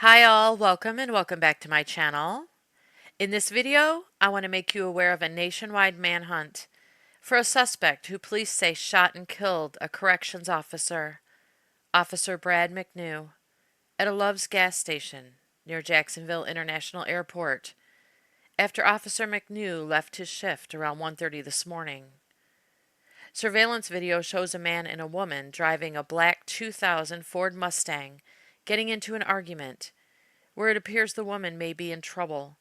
Hi all, welcome and welcome back to my channel. In this video, I want to make you aware of a nationwide manhunt for a suspect who police say shot and killed a corrections officer, Officer Brad McNew, at a Love's gas station near Jacksonville International Airport after Officer McNew left his shift around 1:30 this morning. Surveillance video shows a man and a woman driving a black 2000 Ford Mustang getting into an argument where it appears the woman may be in trouble,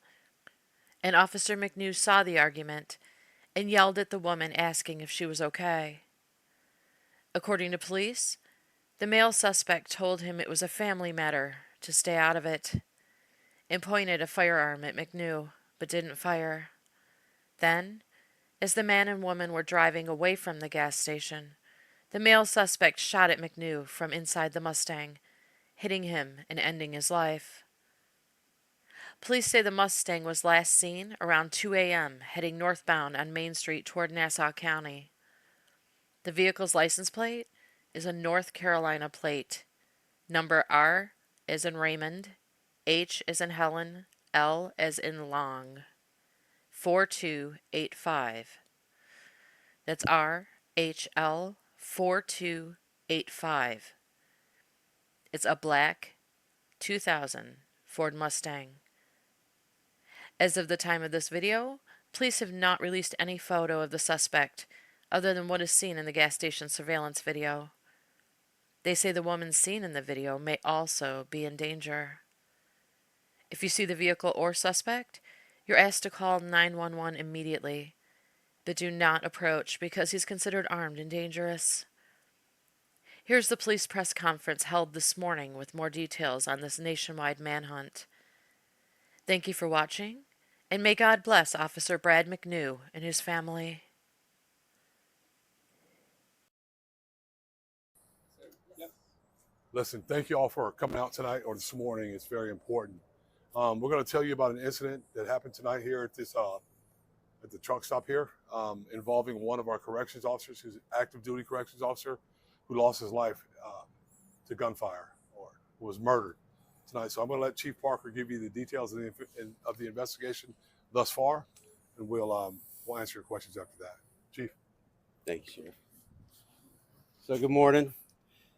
and Officer McNew saw the argument and yelled at the woman asking if she was okay. According to police, the male suspect told him it was a family matter to stay out of it and pointed a firearm at McNew but didn't fire. Then, as the man and woman were driving away from the gas station, the male suspect shot at McNew from inside the Mustang, hitting him and ending his life. Police say the Mustang was last seen around 2 a.m. heading northbound on Main Street toward Nassau County. The vehicle's license plate is a North Carolina plate. Number R as in Raymond, H as in Helen, L as in Long. 4285. That's RHL 4285. It's a black 2000 Ford Mustang. As of the time of this video, police have not released any photo of the suspect other than what is seen in the gas station surveillance video. They say the woman seen in the video may also be in danger. If you see the vehicle or suspect, you're asked to call 911 immediately, but do not approach because he's considered armed and dangerous. Here's the police press conference held this morning with more details on this nationwide manhunt. Thank you for watching, and may God bless Officer Brad McNew and his family. Listen, thank you all for coming out tonight or this morning. It's very important. We're going to tell you about an incident that happened tonight here at this at the truck stop here, involving one of our corrections officers, who's an active duty corrections officer, who lost his life to gunfire or was murdered tonight. So I'm going to let Chief Parker give you the details of the investigation thus far, and we'll answer your questions after that. Chief. Thank you, Sheriff. So good morning.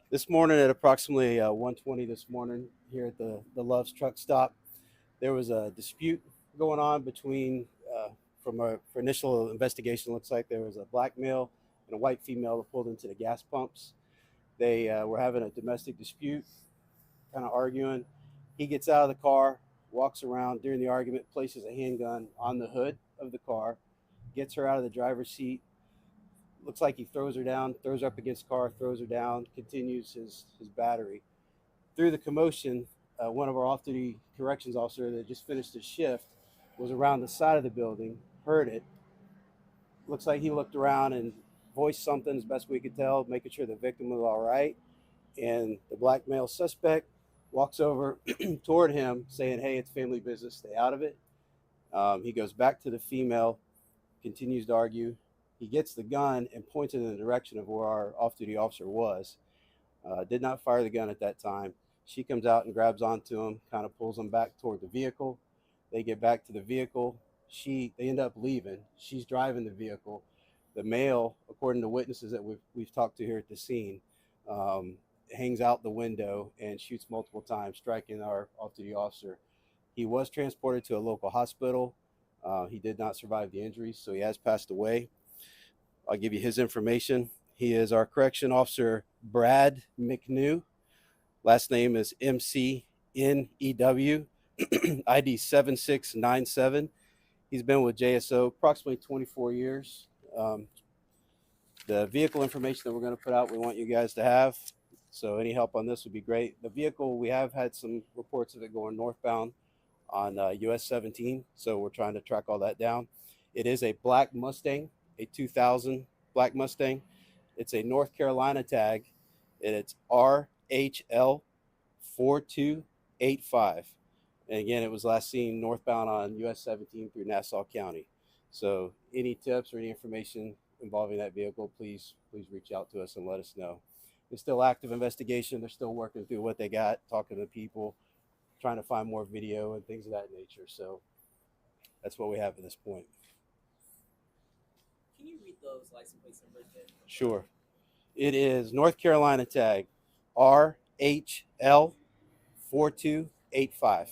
This morning at approximately 1:20 this morning here at the Love's truck stop, there was a dispute going on between, from our for initial investigation, looks like there was a black male and a white female that pulled into the gas pumps. They were having a domestic dispute, kind of arguing. He gets out of the car, walks around during the argument, places a handgun on the hood of the car, gets her out of the driver's seat. Looks like he throws her down, throws her up against the car, throws her down, continues his battery. Through the commotion, one of our off-duty corrections officer that just finished his shift was around the side of the building, heard it. Looks like he looked around and voiced something as best we could tell, making sure the victim was all right. And the black male suspect walks over toward him saying, "Hey, it's family business, stay out of it." He goes back to the female, continues to argue. He gets the gun and points it in the direction of where our off-duty officer was. Did not fire the gun at that time. She comes out and grabs onto him, kind of pulls him back toward the vehicle. They get back to the vehicle. They end up leaving. She's driving the vehicle. The male, according to witnesses that we've talked to here at the scene, hangs out the window and shoots multiple times, striking our off-duty officer. He was transported to a local hospital. He did not survive the injuries, so he has passed away. I'll give you his information. He is our correction officer, Brad McNew. Last name is McNew, ID 7697. He's been with JSO approximately 24 years. The vehicle information that we're going to put out, we want you guys to have. So any help on this would be great. The vehicle, we have had some reports of it going northbound on US 17. So we're trying to track all that down. It is a black Mustang, a 2000 black Mustang. It's a North Carolina tag, and it's RHL 4285. And again, it was last seen northbound on US 17 through Nassau County. So any tips or any information involving that vehicle, please reach out to us and let us know. It's still active investigation. They're still working through what they got, talking to people. trying to find more video and things of that nature. So that's what we have at this point. Can you read those license plates numbers again? Sure. It is North Carolina tag RHL 4285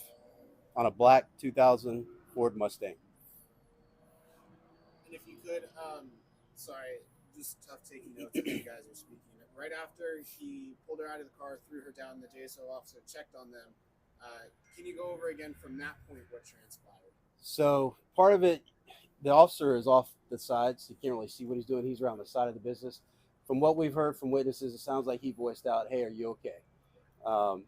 on a black 2000 Ford Mustang. And if you could, sorry, just tough taking notes as you guys are speaking. Right after he pulled her out of the car, threw her down, the JSO officer checked on them. Can you go over again from that point what transpired? So part of it, the officer is off the side, so you can't really see what he's doing. He's around the side of the business. From what we've heard from witnesses, it sounds like he voiced out, "Hey, are you okay?"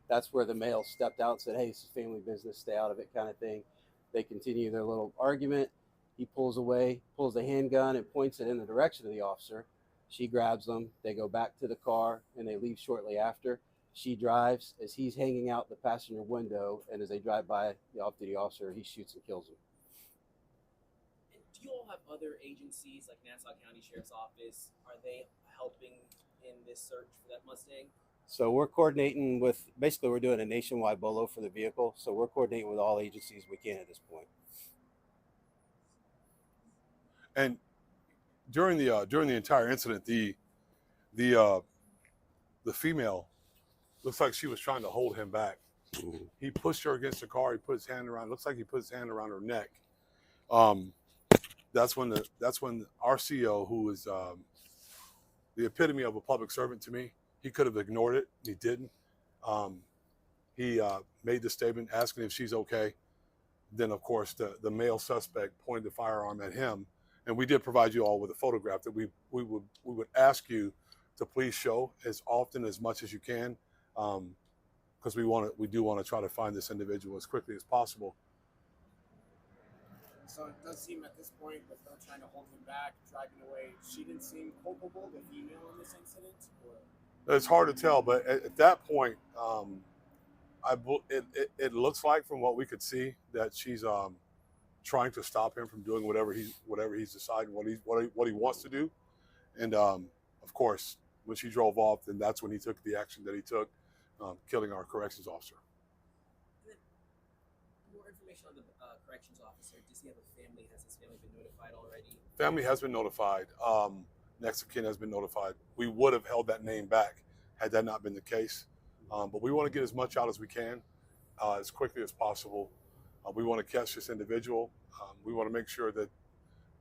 That's where the male stepped out and said, "Hey, it's a family business, stay out of it," kind of thing. They continue their little argument. He pulls away, pulls the handgun, and points it in the direction of the officer. She grabs them. They go back to the car, and they leave shortly after. She drives as he's hanging out the passenger window, and as they drive by the off-duty officer, he shoots and kills him. And do you all have other agencies like Nassau County Sheriff's Office? Are they helping in this search for that Mustang? So we're coordinating with, basically we're doing a nationwide BOLO for the vehicle. So we're coordinating with all agencies we can at this point. And during the entire incident, the female looks like she was trying to hold him back. He pushed her against the car. He put his hand around. Looks like he put his hand around her neck. That's when our CO, who is the epitome of a public servant to me, he could have ignored it. He didn't. He made the statement asking if she's okay. Then, of course, the male suspect pointed the firearm at him. And we did provide you all with a photograph that we would ask you to please show as often as much as you can, because we do want to try to find this individual as quickly as possible. So it does seem at this point, with her trying to hold him back, driving away, she didn't seem culpable, the female in this incident? Or? It's hard to tell, but at that point, it looks like from what we could see that she's trying to stop him from doing whatever he's deciding what he wants to do. And of course, when she drove off, then that's when he took the action that he took, killing our corrections officer. And then more information on the corrections officer. Does he have a family? Has his family been notified already? Family has been notified. Next of kin has been notified. We would have held that name back had that not been the case. But we want to get as much out as we can, as quickly as possible. We want to catch this individual. We want to make sure that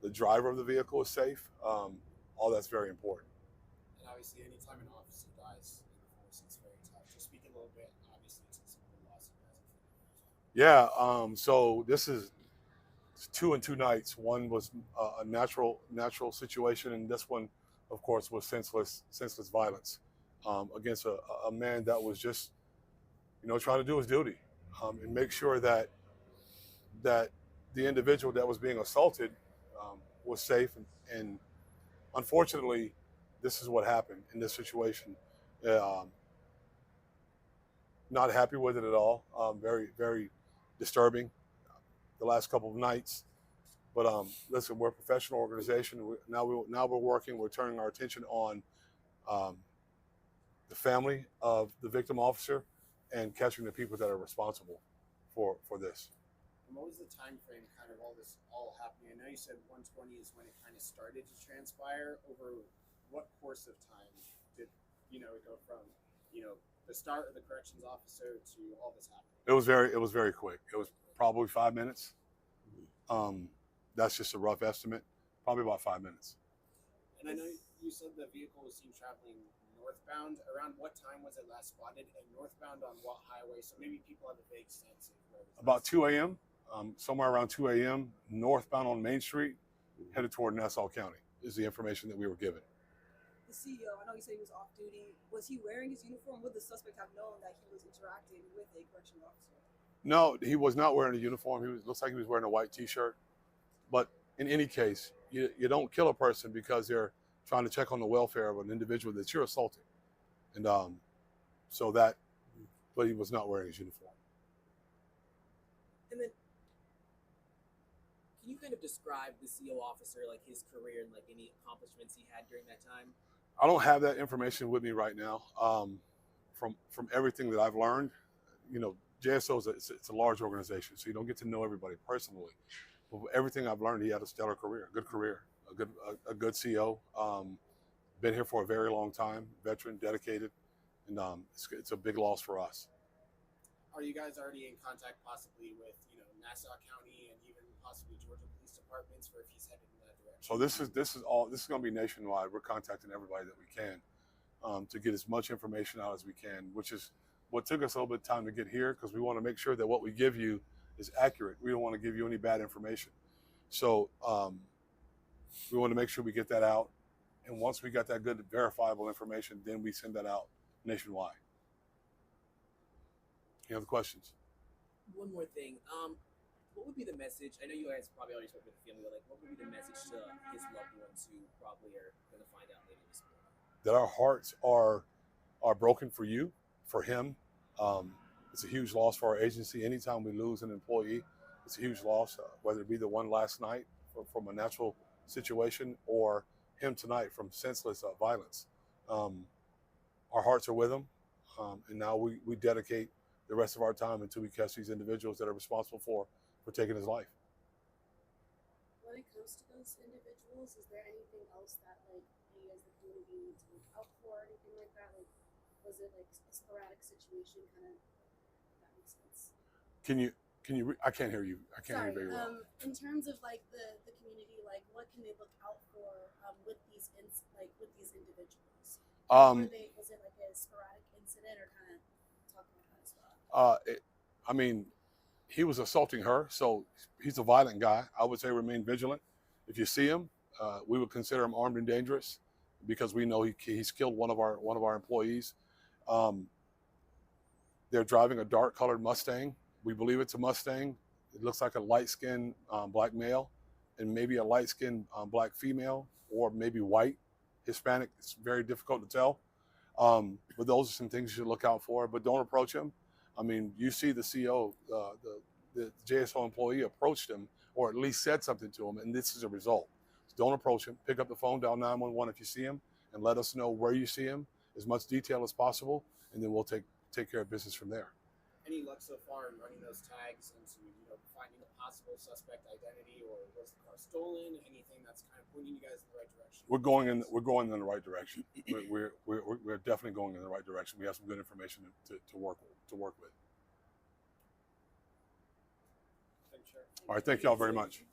the driver of the vehicle is safe. All that's very important. And obviously, anytime an officer dies in the force, it's very tough. Just speak a little bit, obviously, to some of the loss you guys have had. Yeah. So this is 2 and 2 nights. One was a natural situation, and this one, of course, was senseless violence against a man that was just, trying to do his duty and make sure that the individual that was being assaulted was safe. And unfortunately, this is what happened in this situation. Not happy with it at all. Very, very disturbing the last couple of nights. But listen, we're a professional organization. Now we're working. We're turning our attention on the family of the victim officer and catching the people that are responsible for this. And what was the time frame, kind of all this happening? I know you said 120 is when it kind of started to transpire. Over what course of time did it go from the start of the corrections officer to all this happening? It was very quick. It was probably 5 minutes. That's just a rough estimate. Probably about 5 minutes. And I know you said the vehicle was seen traveling northbound. Around what time was it last spotted? And northbound on what highway? So maybe people have a vague sense of where it was. About 2 a.m. Somewhere around 2 a.m. northbound on Main Street, headed toward Nassau County is the information that we were given. The CEO, I know you said he was off duty. Was he wearing his uniform? Would the suspect have known that he was interacting with a correctional officer? No, he was not wearing a uniform. Looks like he was wearing a white T-shirt. But in any case, you don't kill a person because they're trying to check on the welfare of an individual that you're assaulting. And but he was not wearing his uniform. And then, can you kind of describe the CO officer, like his career and like any accomplishments he had during that time? I don't have that information with me right now. From everything that I've learned, JSO is it's a large organization, so you don't get to know everybody personally. But everything I've learned, he had a stellar career, a good CO. Been here for a very long time, veteran, dedicated, and it's a big loss for us. Are you guys already in contact possibly with, you know, Nassau County and even possibly Georgia Police Departments for if he's headed in that direction? So this is going to be nationwide. We're contacting everybody that we can to get as much information out as we can, which is what took us a little bit of time to get here, because we want to make sure that what we give you is accurate. We don't want to give you any bad information. So we want to make sure we get that out. And once we got that good verifiable information, then we send that out nationwide. Any other questions? One more thing. What would be the message? I know you guys probably already spoke with the family, but like, what would be the message to his loved ones who probably are going to find out later this morning? That our hearts are broken for you, for him. It's a huge loss for our agency. Anytime we lose an employee, it's a huge loss, whether it be the one last night from a natural situation or him tonight from senseless violence. Our hearts are with him, and now we dedicate the rest of our time until we catch these individuals that are responsible for taking his life. When it comes to those individuals, is there anything else that like we as the community need to look out for, or anything like that? Like, was it like a sporadic situation, kind of? If that makes sense. Can you? I can't hear you. I can't hear you very well. In terms of like the community, like what can they look out for with these individuals? Was it like a sporadic incident, or kind of talk about that as well? I mean, he was assaulting her, so he's a violent guy. I would say remain vigilant. If you see him, we would consider him armed and dangerous, because we know he's killed one of our employees. They're driving a dark-colored Mustang. We believe it's a Mustang. It looks like a light-skinned black male, and maybe a light-skinned black female, or maybe white, Hispanic. It's very difficult to tell. But those are some things you should look out for. But don't approach him. I mean, you see the CO, the JSO employee approached him, or at least said something to him, and this is a result. So don't approach him. Pick up the phone, dial 911 if you see him, and let us know where you see him, as much detail as possible, and then we'll take care of business from there. Any luck so far in running those tags into, you know, finding a possible suspect identity, or was the car stolen? Anything that's kind of pointing you guys in the right direction? We're going in the right direction. We're definitely going in the right direction. We have some good information to work with. Thanks, Sheriff. All right, thank y'all very much.